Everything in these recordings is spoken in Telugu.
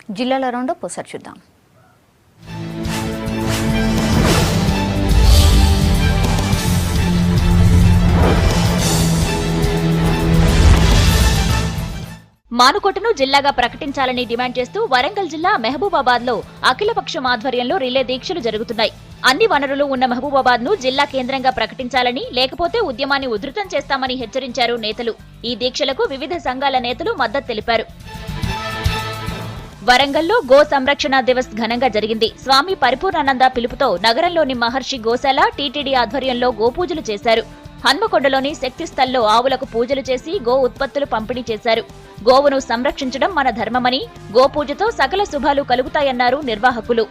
జిల్లాల రౌండప్ ఒకసారి చూద్దాం. మానుకోటను జిల్లాగా ప్రకటించాలని డిమాండ్ చేస్తూ వరంగల్ జిల్లా మహబూబాబాద్ లో అఖిలపక్షం ఆధ్వర్యంలో రిలే దీక్షలు జరుగుతున్నాయి. అన్ని వనరులు ఉన్న మహబూబాబాద్ ను జిల్లా కేంద్రంగా ప్రకటించాలని, లేకపోతే ఉద్యమాన్ని ఉధృతం చేస్తామని హెచ్చరించారు నేతలు. ఈ దీక్షలకు వివిధ సంఘాల నేతలు మద్దతు తెలిపారు. వరంగల్లో గో సంరక్షణ దివస్ ఘనంగా జరిగింది. స్వామి పరిపూర్ణానంద పిలుపుతో నగరంలోని మహర్షి గోశాల టీటీడీ ఆధ్వర్యంలో గోపూజలు చేశారు. హన్మకొండలోని శక్తి స్థల్లో ఆవులకు పూజలు చేసి గో ఉత్పత్తులు పంపిణీ చేశారు. గోవును సంరక్షించడం మన ధర్మమని, గోపూజతో సకల శుభాలు కలుగుతాయన్నారు నిర్వాహకులు.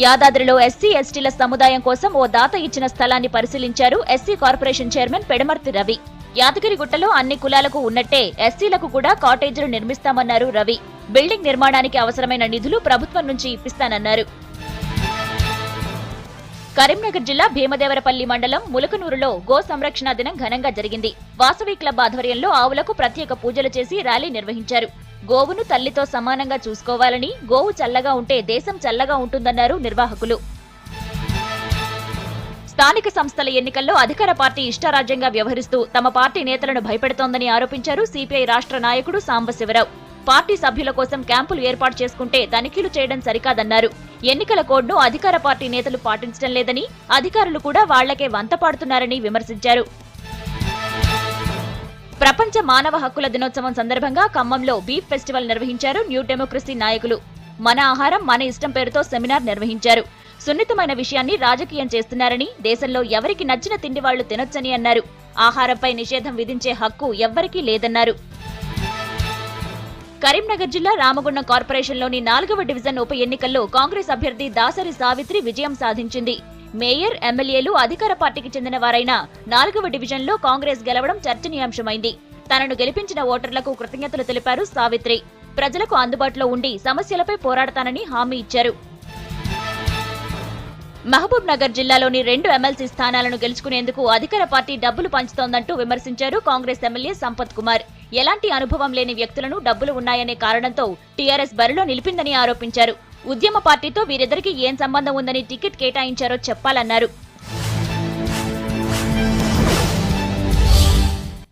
యాదాద్రిలో ఎస్సీ ఎస్టీల సముదాయం కోసం ఓ దాత ఇచ్చిన స్థలాన్ని పరిశీలించారు SC corporation chairman Pedamarthi Ravi. యాదగిరిగుట్టలో అన్ని కులాలకు ఉన్నట్టే ఎస్సీలకు కూడా కాటేజీలు నిర్మిస్తామన్నారు రవి. బిల్డింగ్ నిర్మాణానికి అవసరమైన నిధులు ప్రభుత్వం నుంచి ఇప్పిస్తానన్నారు. కరీంనగర్ జిల్లా భీమదేవరపల్లి మండలం ములకనూరులో గో సంరక్షణ దినం ఘనంగా జరిగింది. వాసవి క్లబ్ ఆధ్వర్యంలో ఆవులకు ప్రత్యేక పూజలు చేసి ర్యాలీ నిర్వహించారు. గోవును తల్లితో సమానంగా చూసుకోవాలని, గోవు చల్లగా ఉంటే దేశం చల్లగా ఉంటుందన్నారు నిర్వాహకులు. స్థానిక సంస్థల ఎన్నికల్లో అధికార పార్టీ ఇష్టారాజ్యంగా వ్యవహరిస్తూ తమ పార్టీ నేతలను భయపెడుతోందని ఆరోపించారు సిపిఐ రాష్ట్ర నాయకుడు సాంబశివరావు. పార్టీ సభ్యుల కోసం క్యాంపులు ఏర్పాటు చేసుకుంటే తనిఖీలు చేయడం సరికాదన్నారు. ఎన్నికల కోడ్ను అధికార పార్టీ నేతలు పాటించడం లేదని, అధికారులు కూడా వాళ్లకే వంత పాడుతున్నారని విమర్శించారు. ప్రపంచ మానవ హక్కుల దినోత్సవం సందర్భంగా ఖమ్మంలో బీఫ్ ఫెస్టివల్ నిర్వహించారు న్యూ డెమోక్రసీ నాయకులు. మన ఆహారం మన ఇష్టం పేరుతో సెమినార్ నిర్వహించారు. సున్నితమైన విషయాన్ని రాజకీయం చేస్తున్నారని, దేశంలో ఎవరికి నచ్చిన తిండి వాళ్లు తినొచ్చని అన్నారు. ఆహారంపై నిషేధం విధించే హక్కు ఎవ్వరికీ లేదన్నారు. కరీంనగర్ జిల్లా రామగుండం కార్పొరేషన్లోని 4వ డివిజన్ ఉప ఎన్నికల్లో కాంగ్రెస్ అభ్యర్థి దాసరి సావిత్రి విజయం సాధించింది. మేయర్, ఎమ్మెల్యేలు అధికార పార్టీకి చెందిన వారైనా 4వ డివిజన్లో కాంగ్రెస్ గెలవడం చర్చనీయాంశమైంది. తనను గెలిపించిన ఓటర్లకు కృతజ్ఞతలు తెలిపారు సావిత్రి. ప్రజలకు అందుబాటులో ఉండి సమస్యలపై పోరాడతానని హామీ ఇచ్చారు. మహబూబ్ నగర్ జిల్లాలోని 2 ఎమ్మెల్సీ స్థానాలను గెలుచుకునేందుకు అధికార పార్టీ డబ్బులు పంచుతోందంటూ విమర్శించారు కాంగ్రెస్ ఎమ్మెల్యే సంపత్ కుమార్. ఎలాంటి అనుభవం లేని వ్యక్తులను డబ్బులు ఉన్నాయనే కారణంతో టీఆర్ఎస్ బరిలో నిలిపిందని ఆరోపించారు. ఉద్యమ పార్టీతో వీరిద్దరికీ ఏం సంబంధం ఉందని టికెట్ కేటాయించారో చెప్పాలన్నారు.